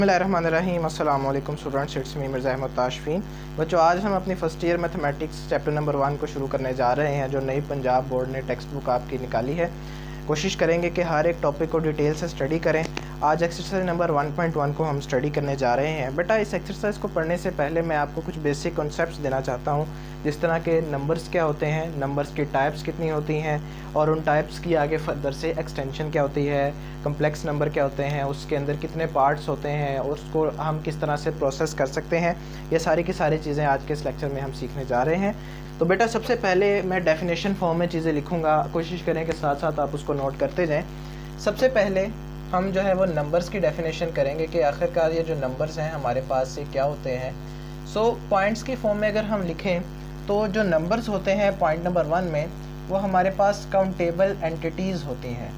बिस्मिल्लाहिर्रहमानिर्रहीम। अस्सलाम वालेकुम students, it's me Mirza Ahmad Tashfeen. बच्चों, आज हम अपनी first year mathematics chapter number 1 को शुरू करने जा रहे हैं, जो नई पंजाब बोर्ड ने टेक्स्ट बुक आपकी निकाली है। कोशिश करेंगे कि हर एक टॉपिक को डिटेल से स्टडी करें। आज एक्सरसाइज नंबर 1.1 को हम स्टडी करने जा रहे हैं। बेटा, इस एक्सरसाइज को पढ़ने से पहले मैं आपको कुछ बेसिक कॉन्सेप्ट्स देना चाहता हूँ, जिस तरह के नंबर्स क्या होते हैं, नंबर्स की टाइप्स कितनी होती हैं, और उन टाइप्स की आगे फर्दर से एक्सटेंशन क्या होती है, कम्प्लेक्स नंबर क्या होते हैं, उसके अंदर कितने पार्ट्स होते हैं और उसको हम किस तरह से प्रोसेस कर सकते हैं। ये सारी की सारी चीज़ें आज के इस लेक्चर में हम सीखने जा रहे हैं। तो बेटा, सबसे पहले मैं डेफिनेशन फॉर्म में चीज़ें लिखूँगा, कोशिश करें कि साथ साथ आप उसको नोट करते जाएँ। सबसे पहले हम जो है वो नंबर्स की डेफिनेशन करेंगे कि आखिरकार ये जो नंबर्स हैं हमारे पास ये क्या होते हैं। पॉइंट्स की फॉर्म में अगर हम लिखें तो जो नंबर्स होते हैं पॉइंट नंबर 1 में, वो हमारे पास काउंटेबल एंटिटीज़ होती हैं।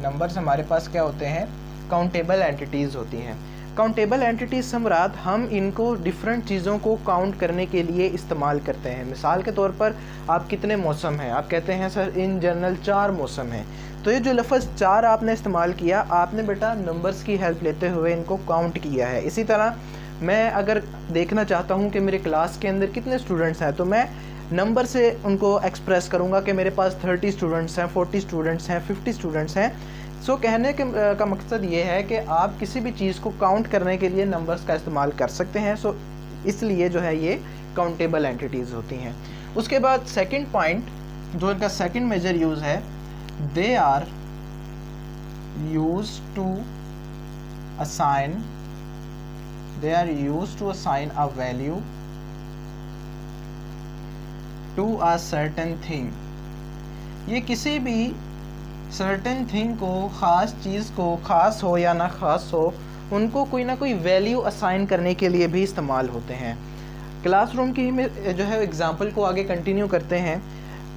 नंबर्स हमारे पास क्या होते हैं? काउंटेबल एंटिटीज़ होती हैं। काउंटेबल एंटिटीज़ से मुराद हम इनको डिफरेंट चीज़ों को काउंट करने के लिए इस्तेमाल करते हैं। मिसाल के तौर पर आप कितने मौसम हैं, आप कहते हैं सर इन जनरल 4 मौसम हैं। तो ये जो लफ्ज़ 4 आपने इस्तेमाल किया, आपने बेटा नंबर्स की हेल्प लेते हुए इनको काउंट किया है। इसी तरह मैं अगर देखना चाहता हूँ कि मेरे क्लास के अंदर कितने स्टूडेंट्स हैं, तो मैं नंबर से उनको एक्सप्रेस करूँगा कि मेरे पास 30 स्टूडेंट्स हैं, 40 स्टूडेंट्स हैं, 50 स्टूडेंट्स हैं। कहने का मकसद ये है कि आप किसी भी चीज़ को काउंट करने के लिए नंबर्स का इस्तेमाल कर सकते हैं। इसलिए जो है ये काउंटेबल एंटिटीज़ होती हैं। उसके बाद सेकंड पॉइंट, जो इनका सेकंड मेजर यूज़ है, they are used to assign a value to a certain thing। ये किसी भी सर्टेन थिंग को, ख़ास चीज़ को, ख़ास हो या ना ख़ास हो, उनको कोई ना कोई वैल्यू असाइन करने के लिए भी इस्तेमाल होते हैं। क्लासरूम की में जो है एग्ज़ाम्पल को आगे कंटिन्यू करते हैं।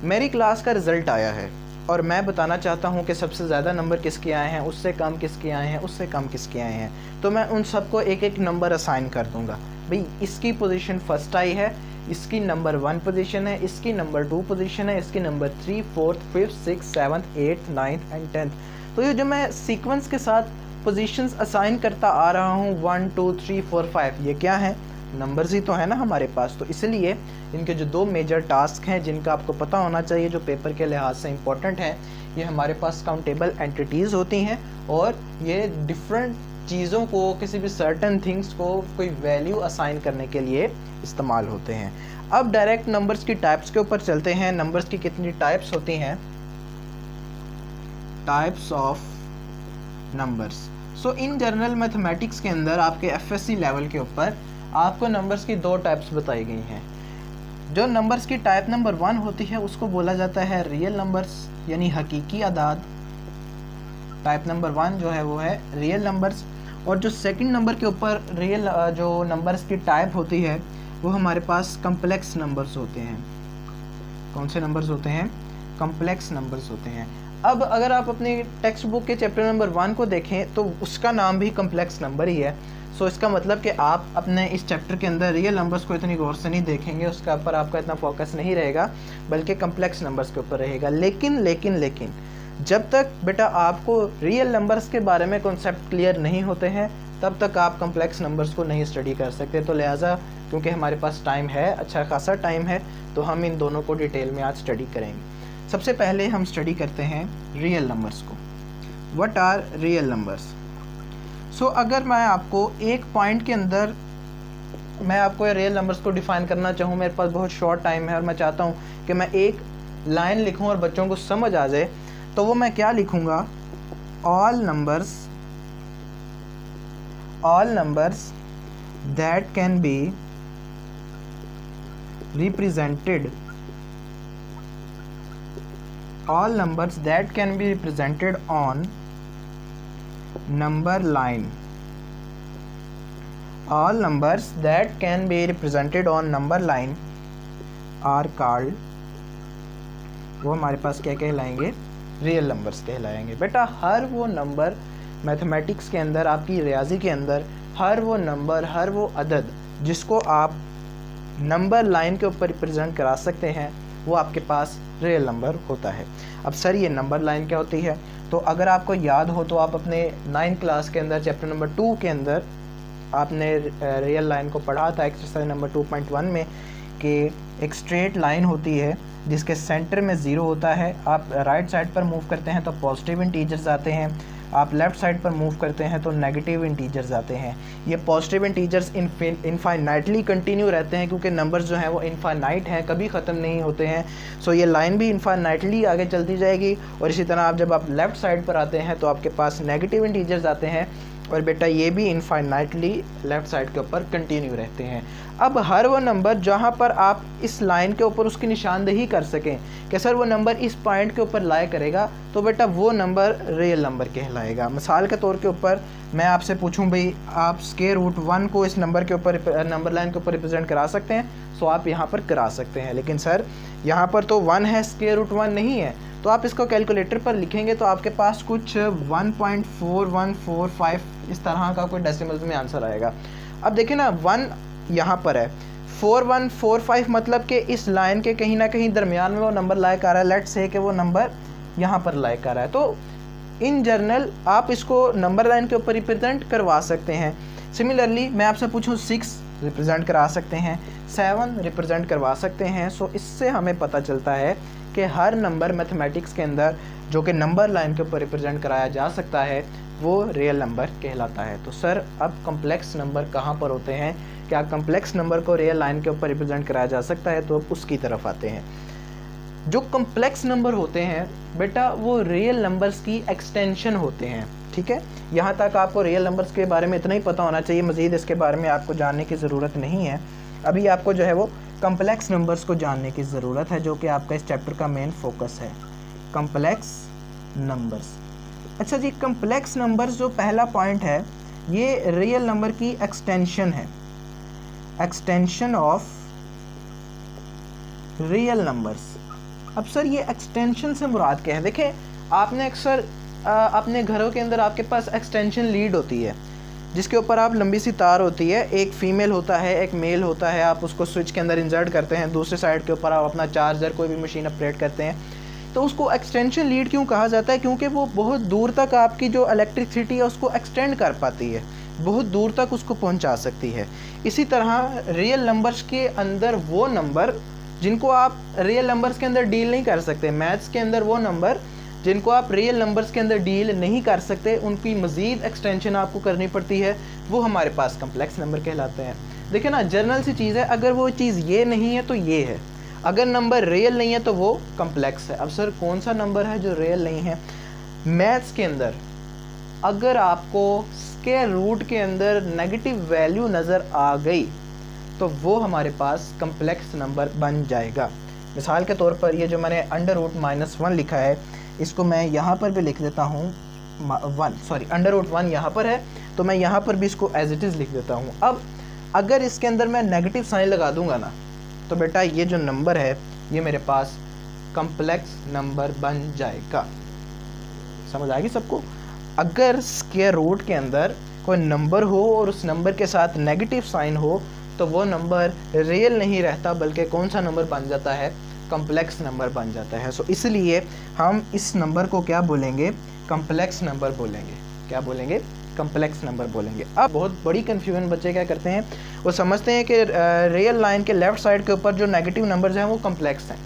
मेरी क्लास का रिज़ल्ट आया है और मैं बताना चाहता हूँ कि सबसे ज़्यादा नंबर किसके आए हैं, उससे कम किसके आए हैं, उससे कम किसके आए हैं। तो मैं उन सबको एक एक नंबर असाइन कर दूँगा। भाई, इसकी पोजीशन फर्स्ट आई है, इसकी नंबर 1 पोजीशन है, इसकी नंबर 2 पोजीशन है, इसकी नंबर 3, 4, 5, 6, 7, 8, 9 एंड 10। तो ये जो मैं सीक्वेंस के साथ पोजीशंस असाइन करता आ रहा हूँ 1, 2, 3, 4, 5, ये क्या है? नंबर्स ही तो है ना हमारे पास। तो इसलिए इनके जो 2 मेजर टास्क हैं जिनका आपको पता होना चाहिए, जो पेपर के लिहाज से इम्पोर्टेंट हैं, ये हमारे पास काउंटेबल एंटिटीज़ होती हैं और ये डिफरेंट चीज़ों को, किसी भी सर्टेन थिंग्स को कोई वैल्यू असाइन करने के लिए इस्तेमाल होते हैं। अब डायरेक्ट नंबर्स की टाइप्स के ऊपर चलते हैं। नंबर्स की कितनी टाइप्स होती हैं? Types of numbers. In general mathematics के अंदर आपके एफएससी लेवल के ऊपर आपको नंबर्स की 2 टाइप्स बताई गई हैं। जो नंबर्स की टाइप नंबर 1 होती है उसको बोला जाता है रियल नंबर्स, यानी हकीकी अदाद। टाइप नंबर 1 जो है वो है रियल नंबर्स। और जो सेकंड नंबर के ऊपर रियल जो नंबर्स की टाइप होती है, वो हमारे पास कम्प्लेक्स नंबर्स होते हैं। कौन से नंबर्स होते हैं? कम्प्लेक्स नंबर्स होते हैं। अब अगर आप अपनी टेक्स्ट बुक के चैप्टर नंबर 1 को देखें तो उसका नाम भी कम्प्लेक्स नंबर ही है। इसका मतलब कि आप अपने इस चैप्टर के अंदर रियल नंबर्स को इतनी गौर से नहीं देखेंगे, उसके ऊपर आपका इतना फोकस नहीं रहेगा, बल्कि कम्प्लेक्स नंबर्स के ऊपर रहेगा। लेकिन जब तक बेटा आपको रियल नंबर्स के बारे में कॉन्सेप्ट क्लियर नहीं होते हैं, तब तक आप कम्प्लेक्स नंबर्स को नहीं स्टडी कर सकते। तो लिहाजा क्योंकि हमारे पास टाइम है, अच्छा खासा टाइम है, तो हम इन दोनों को डिटेल में आज स्टडी करेंगे। सबसे पहले हम स्टडी करते हैं रियल नंबर्स को। What are real numbers? अगर मैं आपको एक पॉइंट के अंदर मैं आपको रियल नंबर्स को डिफ़ाइन करना चाहूँ, मेरे पास बहुत शॉर्ट टाइम है और मैं चाहता हूँ कि मैं एक लाइन लिखूँ और बच्चों को समझ आ जाए, तो वो मैं क्या लिखूँगा? All numbers that can be represented on number line। all numbers that can be represented on number line are called, वो हमारे पास क्या कहलाएंगे? रियल नंबर्स कहलाएंगे। बेटा, हर वो नंबर मैथमेटिक्स के अंदर, आपकी रियाजी के अंदर, हर वो नंबर, हर वो अदद जिसको आप नंबर लाइन के ऊपर रिप्रेजेंट करा सकते हैं, वो आपके पास रियल नंबर होता है। अब सर ये नंबर लाइन क्या होती है? तो अगर आपको याद हो तो आप अपने 9th क्लास के अंदर चैप्टर नंबर 2 के अंदर आपने रियल लाइन को पढ़ा था एक्सरसाइज नंबर 2.1 में कि एक स्ट्रेट लाइन होती है जिसके सेंटर में 0 होता है। आप राइट साइड पर मूव करते हैं तो पॉजिटिव इंटीजर्स आते हैं, आप लेफ़्ट साइड पर मूव करते हैं तो नेगेटिव इंटीजर्स आते हैं। ये पॉजिटिव इंटीजर्स इनफाइनाइटली कंटिन्यू रहते हैं क्योंकि नंबर्स जो हैं वो इनफाइनाइट हैं, कभी ख़त्म नहीं होते हैं। सो ये लाइन भी इनफाइनाइटली आगे चलती जाएगी। और इसी तरह आप जब आप लेफ़्ट साइड पर आते हैं तो आपके पास नेगेटिव इंटीजर्स आते हैं और बेटा ये भी इनफाइनाइटली लेफ़्ट साइड के ऊपर कंटिन्यू रहते हैं। अब हर वो नंबर जहाँ पर आप इस लाइन के ऊपर उसकी निशानदेही कर सकें कि सर वो नंबर इस पॉइंट के ऊपर लाया करेगा तो बेटा वो नंबर रियल नंबर कहलाएगा। मिसाल के तौर के ऊपर मैं आपसे पूछूं भाई आप स्क्वायर रूट 1 को इस नंबर के ऊपर नंबर लाइन के ऊपर रिप्रेजेंट करा सकते हैं, सो आप यहाँ पर करा सकते हैं। लेकिन सर यहाँ पर तो 1 है, स्क्वायर रूट 1 नहीं है, तो आप इसको कैलकुलेटर पर लिखेंगे तो आपके पास कुछ 1.4145 इस तरह का कोई डेसिमल्स में आंसर आएगा। अब देखिए ना 1 यहाँ पर है, 4145 मतलब कि इस लाइन के कहीं ना कहीं दरमियान में वो नंबर लायक आ रहा है। लेट्स से कि वो नंबर यहाँ पर लायक आ रहा है, तो इन जनरल आप इसको नंबर लाइन के ऊपर रिप्रेजेंट करवा सकते हैं। सिमिलरली मैं आपसे पूछूं 6 रिप्रेजेंट करा सकते हैं, 7 रिप्रेजेंट करवा सकते हैं। सो इससे हमें पता चलता है कि हर नंबर मैथमेटिक्स के अंदर जो कि नंबर लाइन के ऊपर रिप्रेजेंट कराया जा सकता है वो रियल नंबर कहलाता है। तो सर अब कम्प्लेक्स नंबर कहाँ पर होते हैं, क्या कम्प्लेक्स नंबर को रियल लाइन के ऊपर रिप्रेजेंट कराया जा सकता है, तो अब उसकी तरफ आते हैं। जो कम्प्लेक्स नंबर होते हैं बेटा वो रियल नंबर्स की एक्सटेंशन होते हैं, ठीक है। यहाँ तक आपको रियल नंबर्स के बारे में इतना ही पता होना चाहिए, मज़ीद इसके बारे में आपको जानने की ज़रूरत नहीं है। अभी आपको जो है वो कम्प्लेक्स नंबर्स को जानने की ज़रूरत है, जो कि आपका इस चैप्टर का मेन फोकस है, कम्प्लेक्स नंबर्स। अच्छा जी, कम्प्लेक्स नंबर्स जो पहला पॉइंट है ये रियल नंबर की एक्सटेंशन है, एक्सटेंशन ऑफ रियल नंबर्स। अब सर ये एक्सटेंशन से मुराद क्या है? देखें आपने अक्सर अपने घरों के अंदर आपके पास एक्सटेंशन लीड होती है जिसके ऊपर आप लंबी सी तार होती है, एक फ़ीमेल होता है एक मेल होता है, आप उसको स्विच के अंदर इंसर्ट करते हैं, दूसरे साइड के ऊपर आप अपना चार्जर कोई भी मशीन ऑपरेट करते हैं। तो उसको एक्सटेंशन लीड क्यों कहा जाता है? क्योंकि वो बहुत दूर तक आपकी जो इलेक्ट्रिसिटी है उसको एक्सटेंड कर पाती है, बहुत दूर तक उसको पहुंचा सकती है। इसी तरह रियल नंबर्स के अंदर वो नंबर जिनको आप रियल नंबर्स के अंदर डील नहीं कर सकते, मैथ्स के अंदर वो नंबर जिनको आप रियल नंबर्स के अंदर डील नहीं कर सकते, उनकी मज़ीद एक्सटेंशन आपको करनी पड़ती है, वो हमारे पास कम्प्लेक्स नंबर कहलाते हैं। देखिए ना जनरल सी चीज़ है, अगर वो चीज़ ये नहीं है तो ये है, अगर नंबर रियल नहीं है तो वो कम्प्लेक्स है। अब सर कौन सा नंबर है जो रियल नहीं है? मैथ्स के अंदर अगर आपको स्क्वायर रूट के अंदर नेगेटिव वैल्यू नज़र आ गई तो वो हमारे पास कम्प्लेक्स नंबर बन जाएगा। मिसाल के तौर पर ये जो मैंने अंडर रूट -1 लिखा है, इसको मैं यहाँ पर भी लिख देता हूँ अंडर रूट 1 यहाँ पर है तो मैं यहाँ पर भी इसको एज इट इज़ लिख देता हूँ। अब अगर इसके अंदर मैं नेगेटिव साइन लगा दूंगा ना तो बेटा ये जो नंबर है ये मेरे पास कम्प्लेक्स नंबर बन जाएगा। समझ आ गई सबको? अगर स्क्वायर रूट के अंदर कोई नंबर हो और उस नंबर के साथ नेगेटिव साइन हो तो वो नंबर रियल नहीं रहता, बल्कि कौन सा नंबर बन जाता है? कम्प्लेक्स नंबर बन जाता है। सो इसलिए हम इस नंबर को क्या बोलेंगे? कम्प्लेक्स नंबर बोलेंगे। क्या बोलेंगे? कम्प्लेक्स नंबर बोलेंगे। अब बहुत बड़ी कन्फ्यूजन बच्चे क्या करते हैं, वो समझते हैं कि रियल लाइन के लेफ़्ट साइड के ऊपर जो नेगेटिव नंबर्स हैं वो कम्प्लेक्स हैं,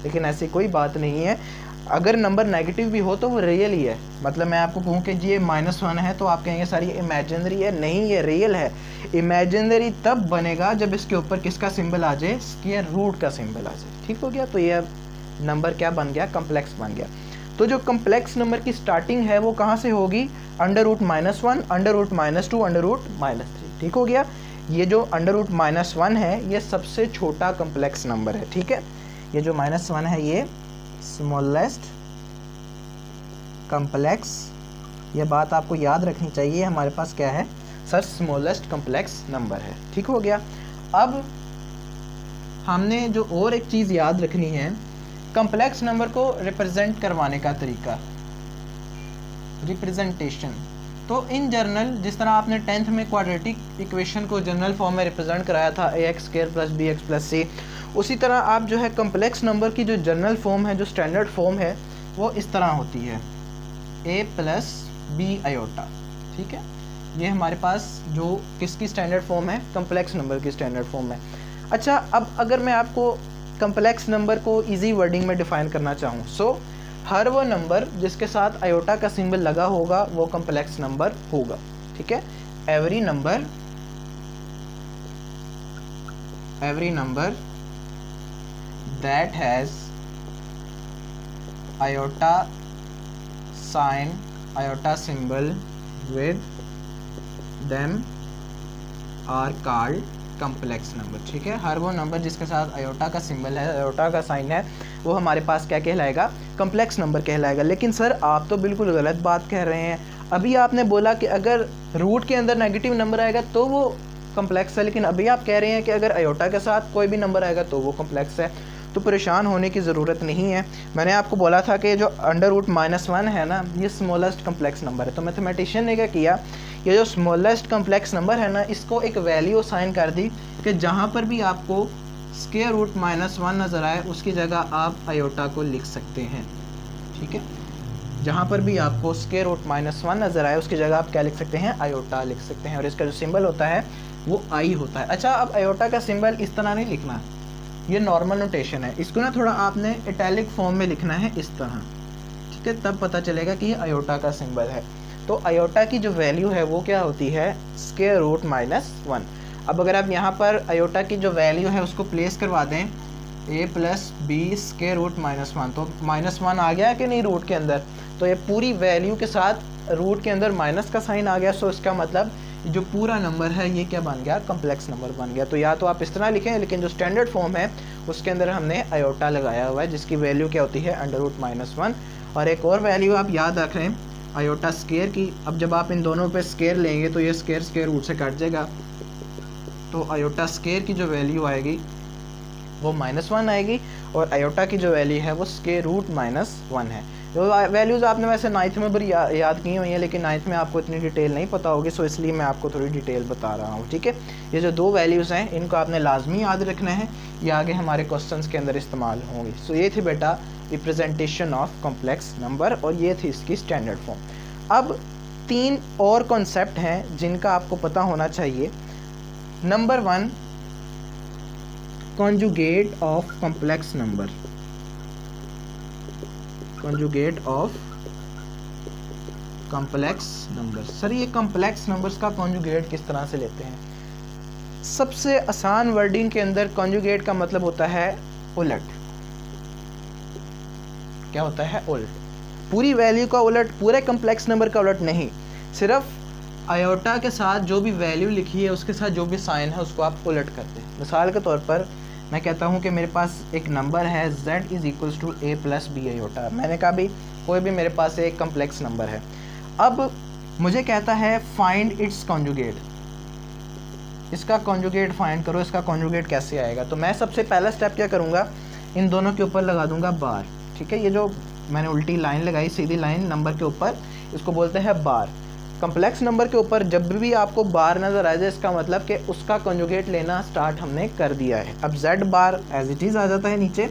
लेकिन ऐसी कोई बात नहीं है। अगर नंबर नेगेटिव भी हो तो वो रियल ही है। मतलब मैं आपको कहूँ कि जी ये -1 है तो आप कहेंगे सर ये इमेजिनरी है, नहीं ये रियल है। इमेजिनरी तब बनेगा जब इसके ऊपर किसका सिंबल आ जाए? स्क्वायर रूट का सिंबल आ जाए। ठीक हो गया? तो ये नंबर क्या बन गया? कम्प्लेक्स बन गया। तो जो कम्प्लेक्स नंबर की स्टार्टिंग है वो कहाँ से होगी? Under root -1, under root -2, under root -3। ठीक हो गया? ये जो अंडर रूट -1 है ये सबसे छोटा कम्प्लेक्स नंबर है। ठीक है, ये जो -1 है ये स्मॉलेस्ट कम्प्लेक्स, ये बात आपको याद रखनी चाहिए। हमारे पास क्या है सर? स्मॉलेस्ट कम्प्लेक्स नंबर है। ठीक हो गया? अब हमने जो और एक चीज़ याद रखनी है, कम्प्लेक्स नंबर को रिप्रेजेंट करवाने का तरीका, रिप्रेजेंटेशन। तो इन जनरल जिस तरह आपने 10th में क्वाड्रेटिक इक्वेशन को जनरल फॉर्म में रिप्रेजेंट कराया था ax² + bx + c, उसी तरह आप जो है कम्प्लेक्स नंबर की जो जनरल फॉर्म है, जो स्टैंडर्ड फॉर्म है, वो इस तरह होती है। ए प्लस बी आयोटा। ठीक है, ये हमारे पास जो किसकी स्टैंडर्ड फॉर्म है, कम्प्लेक्स नंबर की स्टैंडर्ड फॉर्म है। अच्छा, अब अगर मैं आपको कम्प्लेक्स नंबर को इजी वर्डिंग में डिफाइन करना चाहूँ, सो हर वो नंबर जिसके साथ आयोटा का सिंबल लगा होगा वो कम्प्लेक्स नंबर होगा। ठीक है, every number that has iota sine, iota symbol with them are called complex number. ठीक है, हर वो नंबर जिसके साथ आयोटा का सिंबल है, आयोटा का साइन है, वो हमारे पास क्या कहलाएगा, कम्प्लेक्स नंबर कहलाएगा। लेकिन सर आप तो बिल्कुल गलत बात कह रहे हैं। अभी आपने बोला कि अगर रूट के अंदर नेगेटिव नंबर आएगा तो वो कम्प्लेक्स है, लेकिन अभी आप कह रहे हैं कि अगर आयोटा के साथ कोई भी नंबर आएगा तो वो कम्प्लेक्स है। तो परेशान होने की ज़रूरत नहीं है। मैंने आपको बोला था कि जो √-1 है ना, ये स्मॉलेस्ट कम्प्लेक्स नंबर है। तो मैथमेटिशियन ने क्या किया, ये जो स्मॉलेस्ट कम्प्लेक्स नंबर है ना, इसको एक वैल्यू असाइन कर दी कि जहाँ पर भी आपको √-1 नज़र आए उसकी जगह आप आयोटा को लिख सकते हैं। ठीक है, जहाँ पर भी आपको √-1 नज़र आए उसकी जगह आप क्या लिख सकते हैं, आयोटा लिख सकते हैं। और इसका जो सिंबल होता है वो आई होता है। अच्छा, अब आयोटा का सिंबल इस तरह नहीं लिखना, ये नॉर्मल नोटेशन है। इसको ना थोड़ा आपने इटैलिक फॉर्म में लिखना है इस तरह। ठीक है, तब पता चलेगा कि ये आयोटा का सिंबल है। तो आयोटा की जो वैल्यू है वो क्या होती है, √-1। अब अगर आप यहाँ पर आयोटा की जो वैल्यू है उसको प्लेस करवा दें a + b √-1, तो -1 आ गया कि नहीं रूट के अंदर, तो ये पूरी वैल्यू के साथ रूट के अंदर माइनस का साइन आ गया। सो इसका मतलब जो पूरा नंबर है ये क्या बन गया, कम्प्लेक्स नंबर बन गया। तो या तो आप इस तरह लिखें, लेकिन जो स्टैंडर्ड फॉर्म है उसके अंदर हमने आयोटा लगाया हुआ है जिसकी वैल्यू क्या होती है, √-1। और एक और वैल्यू आप याद रखें आयोटा स्केयर की। अब जब आप इन दोनों पे स्केयर लेंगे तो ये स्केयर रूट से कट जाएगा, तो आयोटा स्केयर की जो वैल्यू आएगी वो -1 आएगी और आयोटा की जो वैल्यू है वो √-1 है। जो वैल्यूज़ आपने वैसे 9th में भी याद की हुई हैं, लेकिन 9th में आपको इतनी डिटेल नहीं पता होगी, सो इसलिए मैं आपको थोड़ी डिटेल बता रहा हूँ। ठीक है, ये जो दो वैल्यूज़ हैं इनको आपने लाजमी याद रखना है, ये आगे हमारे क्वेश्चंस के अंदर इस्तेमाल होंगी। सो ये थी बेटा रिप्रेजेंटेशन ऑफ कॉम्प्लेक्स नंबर और ये थी इसकी स्टैंडर्ड फॉर्म। अब 3 और कॉन्सेप्ट हैं जिनका आपको पता होना चाहिए। Number 1, conjugate of complex number. Conjugate of complex number. Sir ये कॉम्प्लेक्स नंबर्स का कॉन्जुगेट किस तरह से लेते हैं? सबसे आसान वर्डिंग के अंदर कॉन्जुगेट का मतलब होता है उलट। क्या होता है? उलट। पूरी वैल्यू का उलट, पूरे कॉम्प्लेक्स नंबर का उलट नहीं, सिर्फ आयोटा के साथ जो भी वैल्यू लिखी है उसके साथ जो भी साइन है उसको आप उलट करते हैं। मिसाल के तौर पर मैं कहता हूँ कि मेरे पास एक नंबर है z = a + b आयोटा। मैंने कहा भी कोई भी मेरे पास एक कम्प्लेक्स नंबर है। अब मुझे कहता है फाइंड इट्स कॉन्जुगेट, इसका कॉन्जुगेट फाइंड करो, इसका कॉन्जुगेट कैसे आएगा। तो मैं सबसे पहला स्टेप क्या करूँगा, इन दोनों के ऊपर लगा दूंगा बार। ठीक है, ये जो मैंने उल्टी लाइन लगाई, सीधी लाइन नंबर के ऊपर, इसको बोलते हैं बार। कम्प्लेक्स नंबर के ऊपर जब भी आपको बार नज़र आ जाए इसका मतलब कि उसका कॉन्जुगेट लेना स्टार्ट हमने कर दिया है। अब z बार एज इट इज़ आ जाता है नीचे,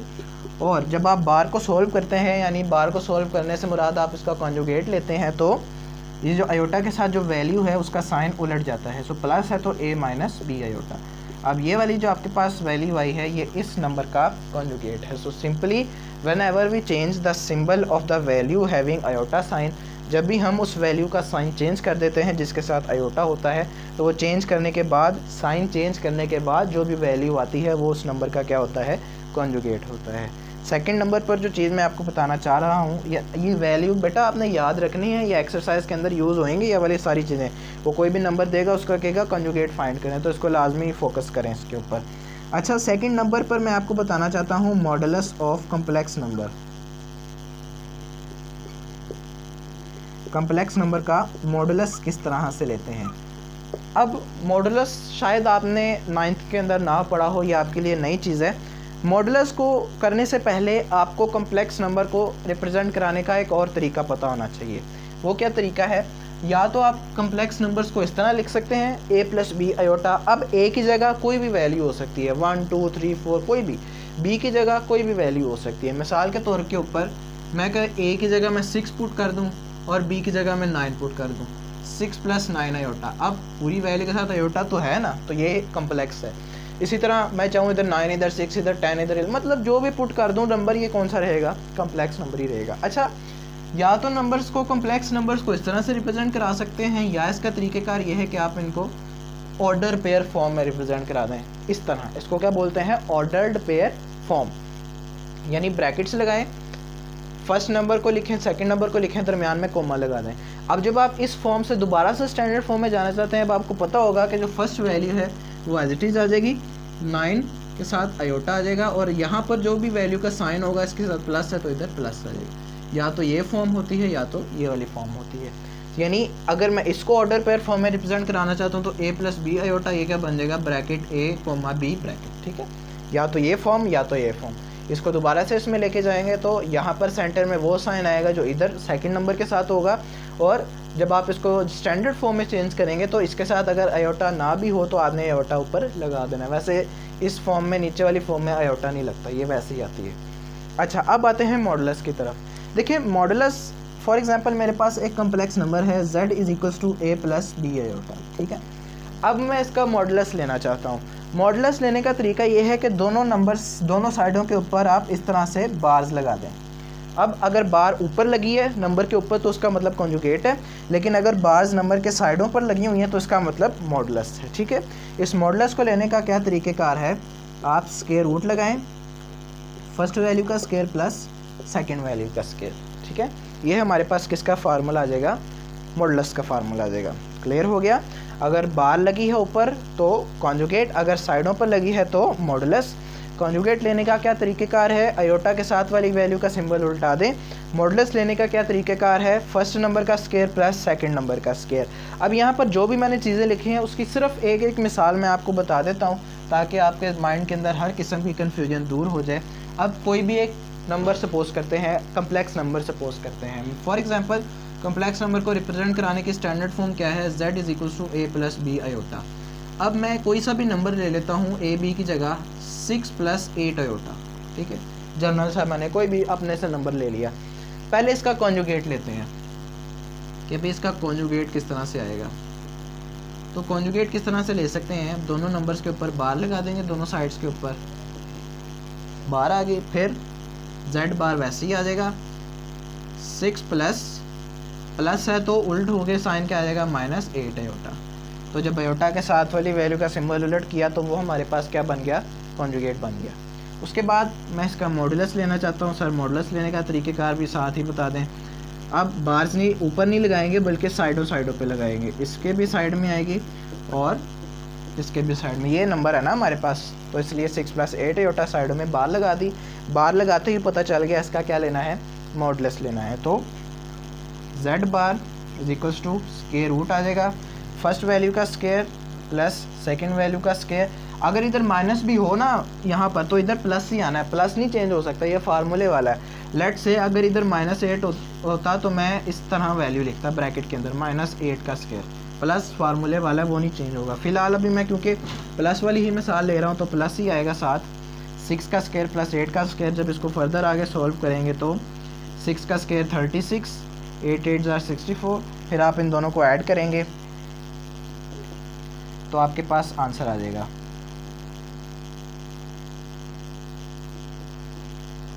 और जब आप बार को सोल्व करते हैं, यानी बार को सोल्व करने से मुराद आप इसका कॉन्जुगेट लेते हैं, तो ये जो आयोटा के साथ जो वैल्यू है उसका साइन उलट जाता है। सो प्लस है तो a - b आयोटा। अब ये वाली जो आपके पास वैल्यू आई है ये इस नंबर का कॉन्जुगेट है। So simply when we change the symbol of the value having iota sign, जब भी हम उस वैल्यू का साइन चेंज कर देते हैं जिसके साथ आयोटा होता है, तो वो चेंज करने के बाद, साइन चेंज करने के बाद जो भी वैल्यू आती है वो उस नंबर का क्या होता है, कॉन्जुगेट होता है। सेकंड नंबर पर जो चीज़ मैं आपको बताना चाह रहा हूँ, ये वैल्यू बेटा आपने याद रखनी है, ये एक्सरसाइज के अंदर यूज़ होंगी ये वाली सारी चीज़ें। वो कोई भी नंबर देगा उसका कहेगा कॉन्जुगेट फाइंड करें, तो इसको लाजमी फोकस करें इसके ऊपर। अच्छा, सेकंड नंबर पर मैं आपको बताना चाहता हूँ modulus of complex number. Complex number का मॉडुलस किस तरह से लेते हैं। अब मॉडुलस शायद आपने 9th के अंदर ना पढ़ा हो, ये आपके लिए नई चीज़ है। मॉडुलस को करने से पहले आपको कॉम्प्लेक्स नंबर को रिप्रेजेंट कराने का एक और तरीका पता होना चाहिए। वो क्या तरीका है? या तो आप कॉम्प्लेक्स नंबर्स को इस तरह लिख सकते हैं a + b आयोटा। अब a की जगह कोई भी वैल्यू हो सकती है, 1 2 3 4 कोई भी। b की जगह कोई भी वैल्यू हो सकती है। मिसाल के तौर के ऊपर मैं अगर a की जगह मैं 6 पुट कर दूं और b की जगह मैं 9 पुट कर दूँ, 6 + 9 आयोटा। अब पूरी वैल्यू के साथ आयोटा तो है ना, तो ये कम्प्लेक्स है। इसी तरह मैं चाहूँ इधर 9 इधर 6 इधर 10 इधर, मतलब जो भी पुट कर दूँ नंबर, ये कौन सा रहेगा, कम्प्लेक्स नंबर ही रहेगा। अच्छा, या तो नंबर्स को, कम्प्लेक्स नंबर्स को इस तरह से रिप्रेजेंट करा सकते हैं, या इसका तरीक़ेकार ये है कि आप इनको ऑर्डर पेयर फॉर्म में रिप्रेजेंट करा दें। इस तरह इसको क्या बोलते हैं, ऑर्डर्ड पेयर फॉर्म, यानी ब्रैकेट्स लगाएं, फर्स्ट नंबर को लिखें, सेकंड नंबर को लिखें, दरमियान में कोमा लगा दें। अब जब आप इस फॉर्म से दोबारा से स्टैंडर्ड फॉर्म में जाना चाहते हैं, अब आपको पता होगा कि जो फर्स्ट वैल्यू है वो एज इट इज़ आ जाएगी, 9 के साथ आयोटा आ जाएगा, और यहाँ पर जो भी वैल्यू का साइन होगा इसके साथ प्लस है तो इधर प्लस आ जाएगा। या तो ये फॉर्म होती है या तो ये वाली फॉर्म होती है। यानी अगर मैं इसको ऑर्डर पेयर फॉर्म में रिप्रेजेंट कराना चाहता हूँ तो a + b आयोटा, ये क्या बन जाएगा, ब्रैकेट a, b ब्रैकेट, ठीक है। या तो ये फॉर्म या तो ये फॉर्म। इसको दोबारा से इसमें लेके जाएंगे तो यहाँ पर सेंटर में वो साइन आएगा जो इधर सेकंड नंबर के साथ होगा, और जब आप इसको स्टैंडर्ड फॉर्म में चेंज करेंगे तो इसके साथ अगर आयोटा ना भी हो तो आपने आयोटा ऊपर लगा देना। वैसे इस फॉर्म में, नीचे वाली फॉर्म में आयोटा नहीं लगता, ये वैसे ही आती है। अच्छा, अब आते हैं मॉडुलस की तरफ। देखिए मॉडुलस, फॉर एग्जांपल मेरे पास एक कम्प्लेक्स नंबर है z = a + b आयोटा, ठीक है। अब मैं इसका मॉडुलस लेना चाहता हूँ। मॉडुलस लेने का तरीका ये है कि दोनों नंबर्स, दोनों साइडों के ऊपर आप इस तरह से बार्स लगा दें। अब अगर बार ऊपर लगी है नंबर के ऊपर तो उसका मतलब कॉन्जुगेट है, लेकिन अगर बार्स नंबर के साइडों पर लगी हुई हैं तो इसका मतलब मॉडुलस है, ठीक है। इस मॉडुलस को लेने का क्या तरीक़ेकार है, आप स्क्वायर रूट लगाएं, फर्स्ट वैल्यू का स्क्वायर प्लस सेकंड वैल्यू का स्क्वायर, ठीक है। ये हमारे पास किसका फार्मूला आ जाएगा, मॉडुलस का फार्मूला आ जाएगा। क्लियर हो गया। अगर बार लगी है ऊपर तो कॉन्जुगेट, अगर साइडों पर लगी है तो मॉडुलस। कॉन्जुगेट लेने का क्या तरीक़ेकार है, आयोटा के साथ वाली वैल्यू का सिंबल उल्टा दें। मॉडुलस लेने का क्या तरीक़ेकार है, फर्स्ट नंबर का स्क्वायर प्लस सेकंड नंबर का स्क्वायर। अब यहाँ पर जो भी मैंने चीज़ें लिखी हैं उसकी सिर्फ एक एक मिसाल मैं आपको बता देता हूँ ताकि आपके माइंड के अंदर हर किस्म की कन्फ्यूजन दूर हो जाए। अब कोई भी एक नंबर सपोज करते हैं, कम्प्लेक्स नंबर सपोज करते हैं। फॉर एग्जांपल कम्प्लेक्स नंबर को रिप्रेजेंट कराने की स्टैंडर्ड फॉर्म क्या है, z = a + b आयोटा। अब मैं कोई सा भी नंबर ले लेता हूँ a b की जगह 6 + 8 आयोटा, ठीक है। जनरल सा मैंने कोई भी अपने से नंबर ले लिया। पहले इसका कॉन्जुगेट लेते हैं कि भाई इसका कॉन्जुगेट किस तरह से आएगा। तो कॉन्जुगेट किस तरह से ले सकते हैं, दोनों नंबर्स के ऊपर बार लगा देंगे, दोनों साइड्स के ऊपर बार आ गई, फिर z बार वैसे ही आ जाएगा, 6 प्लस है तो उल्ट हो गए साइन क्या आ जाएगा, -8 आयोटा। तो जब आयोटा के साथ वाली वैल्यू का सिंबल उलट किया तो वो हमारे पास क्या बन गया, कॉन्जुगेट बन गया। उसके बाद मैं इसका मॉडुलस लेना चाहता हूँ। सर मॉडुलस लेने का तरीक़ेकार भी साथ ही बता दें। अब बार्स नहीं ऊपर नहीं लगाएंगे बल्कि साइडों पे लगाएंगे, इसके भी साइड में आएगी और इसके भी साइड में। ये नंबर है ना हमारे पास, तो इसलिए 6 + 8 आयोटा साइडों में बार लगा दी। बार लगाते ही पता चल गया इसका क्या लेना है, मॉडुलस लेना है। तो z बार = स्क्वायर रूट आ जाएगा, फर्स्ट वैल्यू का स्क्वायर प्लस सेकंड वैल्यू का स्क्वायर। अगर इधर माइनस भी हो ना यहाँ पर तो इधर प्लस ही आना है, प्लस नहीं चेंज हो सकता, ये फार्मूले वाला है। लेट से अगर इधर -8 होता तो मैं इस तरह वैल्यू लिखता ब्रैकेट के अंदर, -8 का स्क्वायर प्लस फार्मूले वाला है, वो नहीं चेंज होगा। फिलहाल अभी मैं क्योंकि प्लस वाली ही मिसाल ले रहा हूँ तो प्लस ही आएगा साथ। 6 का स्क्वायर प्लस 8 का स्क्वायर, जब इसको फर्दर आगे सॉल्व करेंगे तो 6 का स्क्वायर 36, 8 8 = 64, फिर आप इन दोनों को ऐड करेंगे तो आपके पास आंसर आ जाएगा।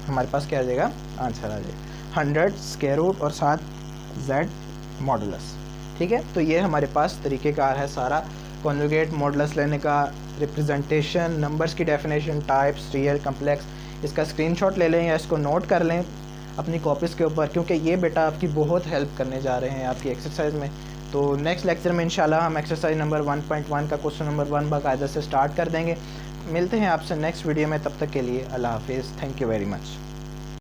हमारे पास क्या आ जाएगा, आंसर आ जाएगा 100 स्क्वायर रूट और साथ z मॉडुलस, ठीक है। तो ये हमारे पास तरीक़ेकार है सारा कॉन्जुगेट मॉडुलस लेने का, रिप्रेजेंटेशन, नंबर्स की डेफिनेशन, टाइप्स, रियल, कम्प्लेक्स। इसका स्क्रीनशॉट ले लें या इसको नोट कर लें अपनी कॉपीज़ के ऊपर, क्योंकि ये बेटा आपकी बहुत हेल्प करने जा रहे हैं आपकी एक्सरसाइज में। तो नेक्स्ट लेक्चर में इंशाल्लाह हम एक्सरसाइज नंबर 1.1 का क्वेश्चन नंबर 1 बाकायदा से स्टार्ट कर देंगे। मिलते हैं आपसे नेक्स्ट वीडियो में, तब तक के लिए अल्लाह हाफिज़। Thank you very much.